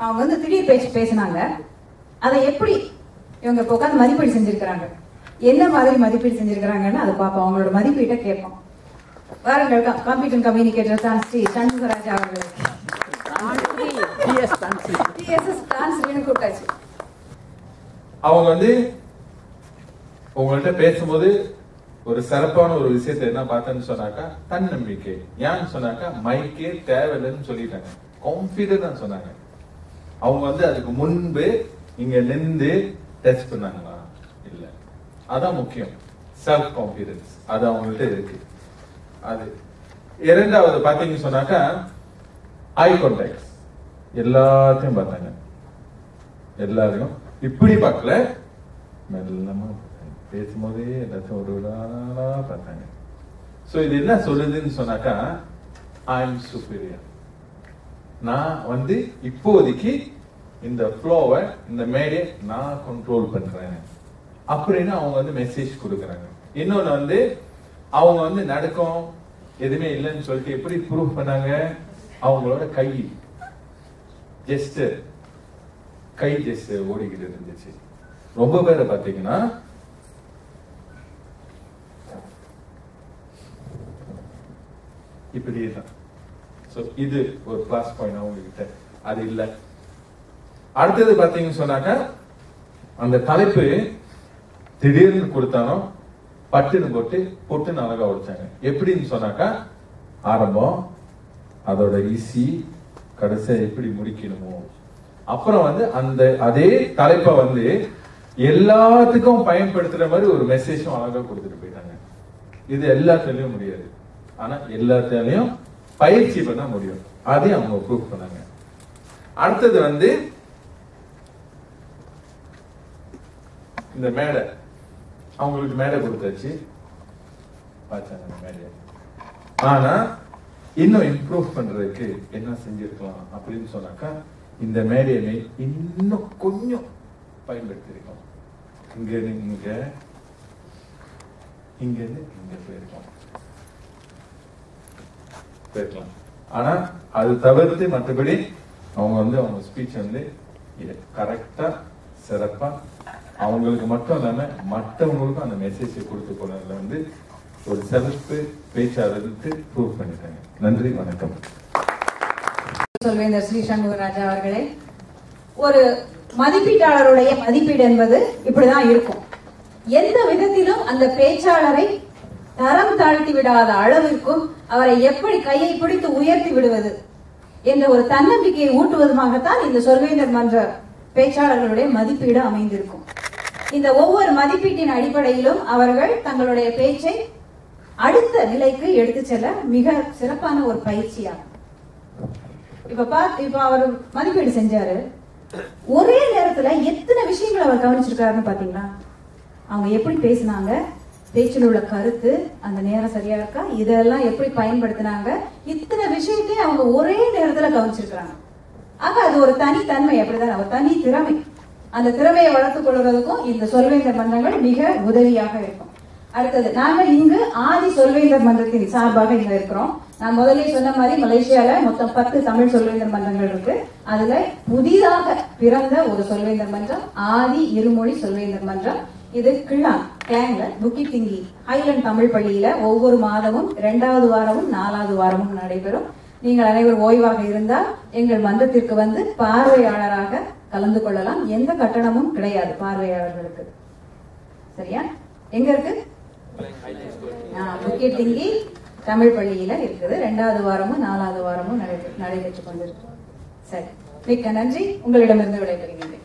அவங்க வந்து திடீர் பேச்சு பேசினாங்க. அதை எப்படி இவங்க இப்போ உட்காந்து மதிப்பீடு செஞ்சிருக்கிறாங்க, என்ன மாதிரி மதிப்பீடு செஞ்சிருக்கிறாங்கன்னு அதை பார்ப்போம். அவங்களோட மதிப்பீட்டை கேட்போம். வாருங்கள், கம்ப்யூட்டர் கம்யூனிகேட்டர் ஸ்ரீ சண்முகராஜா அவர்களுக்கு கூட்டாச்சு. அவங்க வந்து உங்கள்கிட்ட பேசும்போது ஒரு சிறப்பான ஒரு விஷயத்தை என்ன பார்த்தேன்னு சொன்னாக்கா தன்னம்பிக்கை. ஏன்னு சொன்னாக்கா மைக்கே தேவையில்லைன்னு சொல்லிட்டாங்க, கான்பிடன்ட் சொன்னாங்க. அவங்க வந்து அதுக்கு முன்பு இங்க நின்று டெஸ்ட் பண்ணாங்களா இல்ல, அதான் முக்கியம். செல்ஃப் கான்பிடன்ஸ் அது அவங்கள்ட்ட இருக்கு. அது இரண்டாவது பாத்தீங்கன்னு சொன்னாக்கா ஐ கான்டாக்ட். எல்லாத்தையும் பார்த்தாங்க, எல்லாரையும் இப்படி பார்க்கல, மெல்லமா பேசும்போதே எல்லாத்தையும் ஒரு பார்த்தாங்க. சோ இது என்ன சொல்லுதுன்னு சொன்னாக்கா ஐ எம் சுப்பீரியர், நான் வந்து இப்போதைக்கு இந்த ஃப்ளோவை இந்த மேடையை நான் கண்ட்ரோல் பண்றேன் அப்படின்னு அவங்க வந்து மெசேஜ் கொடுக்குறாங்க. இன்னொன்னு வந்து அவங்க வந்து நடக்கும் எதுவுமே இல்லைன்னு சொல்லிட்டு எப்படி ப்ரூவ் பண்ணாங்க, அவங்களோட கை ஜெஸ்டர் ஓடிக்கிட்டு இருந்துச்சு. ரொம்ப பேரை பாத்தீங்கன்னா இப்படியேதான். இது ஒரு பிளஸ் பாயிண்ட் அவங்க கிட்ட, அது இல்ல. அடுத்தது பாத்தீங்கன்னு சொன்னாக்கா அந்த தலைப்பு திடீர்னு கொடுத்தாலும் பட்டுன்னு பொட்டுன்னு அழகா உடைச்சாங்க. எப்படின்னு சொன்னாக்கா ஆரம்பம், அதோட ஈஸி, கடைசியா எப்படி முடிக்கணுமோ, அப்புறம் வந்து அந்த அதே தலைப்பை வந்து எல்லாத்துக்கும் பயன்படுத்துற மாதிரி ஒரு மெசேஜும் அழகா கொடுத்துட்டு போயிட்டாங்க. இது எல்லாத்துலயும் முடியாது, ஆனா எல்லாத்துலயும் பயிற்சி பண்ண முடியும். அதையும் அவங்க ப்ரூவ் பண்ணாங்க. அடுத்தது வந்து இந்த மேடை, அவங்களுக்கு மேடை கொடுத்தாச்சு, பார்த்தாங்க மேடை. ஆனா இன்னும் இம்ப்ரூவ் பண்றதுக்கு என்ன செஞ்சிருக்கலாம் அப்படின்னு சொன்னாக்கா இந்த மேடையை இன்னும் கொஞ்சம் பயன்படுத்திருக்கோம். இங்க இங்க இருந்து இங்க போயிருக்கலாம். ஆனா அது தவிர்த்து மற்றபடி அவங்க வந்து அவங்க ஸ்பீச் வந்து கரெக்டா சிறப்பா அவங்களுக்கு மட்டும் இல்லாம மற்றவங்களுக்கும் அந்த மெசேஜை கொடுத்து போனதுல வந்து ஒரு சிறப்பு பேச்சாளருக்கு ப்ரூவ் பண்ணிட்டாங்க. நன்றி, வணக்கம். சொல்வேந்தர் ஸ்ரீ சண்முகராஜா அவர்களே, ஒரு மதிப்பீட்டாளருடைய மதிப்பீடு என்பது இப்படிதான் இருக்கும். எந்த விதத்திலும் அந்த பேச்சாளரை தரம் தாழ்த்தி விடாத அளவிற்கும் அவரை எப்படி கையை பிடித்து உயர்த்தி விடுவது என்ற ஒரு தன்னம்பிக்கையை ஊட்டுவதுமாகத்தான் இந்த சொல்வேந்தர் மன்ற பேச்சாளர்களுடைய மதிப்பீடு அமைந்திருக்கும். இந்த ஒவ்வொரு மதிப்பீட்டின் அடிப்படையிலும் அவர்கள் தங்களுடைய பேச்சை அடுத்த நிலைக்கு எடுத்து செல்ல மிக சிறப்பான ஒரு பயிற்சியாகும். இப்ப அவர் மதிப்பீடு செஞ்சாரு, ஒரே நேரத்துல எத்தனை விஷயங்கள் அவர் கவனிச்சிருக்காருன்னு பாத்தீங்களா? அவங்க எப்படி பேசினாங்க, பேச்சில் உள்ள கருத்து, அந்த நேரம் சரியா இருக்கா, இதெல்லாம் எப்படி பயன்படுத்தினாங்க, இத்தனை விஷயத்தையும் அவங்க ஒரே நேரத்துல கவனிச்சிருக்காங்க. ஆக அது ஒரு தனித்தன்மை, அப்படிதான் ஒரு தனி திறமை. அந்த திறமையை வளர்த்துக் கொள்வதற்கும் இந்த சொல்வேந்தர் மன்றங்கள் மிக உதவியாக இருக்கும். அடுத்தது, நாங்கள் இங்கு ஆதி சொல்வேந்தர் மன்றத்தின் சார்பாக இங்க இருக்கிறோம். நான் முதலே சொன்ன மாதிரி மலேசியால மொத்தம் 10 தமிழ் சொல்வேந்தர் மன்றங்கள் இருக்கு. அதுல புதிதாக பிறந்த ஒரு சொல்வேந்தர் மன்றம் ஆதி இருமொழி சொல்வேந்தர் மன்றம். இது கிளாங்ல புக்கிட் திங்கி ஹைலண்ட் தமிழ் பள்ளியில ஒவ்வொரு மாதமும் 2வது வாரமும் 4வது வாரமும் நடைபெறும். நீங்கள் அனைவரும் ஓய்வாக இருந்தால் எங்கள் மன்றத்திற்கு வந்து பார்வையாளராக கலந்து கொள்ளலாம். எந்த கட்டணமும் கிடையாது பார்வையாளர்களுக்கு. சரியா? எங்க இருக்கு? புக்கிட் திங்கி தமிழ் பள்ளியில இருக்குது. 2வது வாரமும் 4வது வாரமும் நடைபெற்றுக் கொண்டிருக்கு. சரி, மிக்க நன்றி. உங்களிடமிருந்து விடைபெறுகின்றேன்.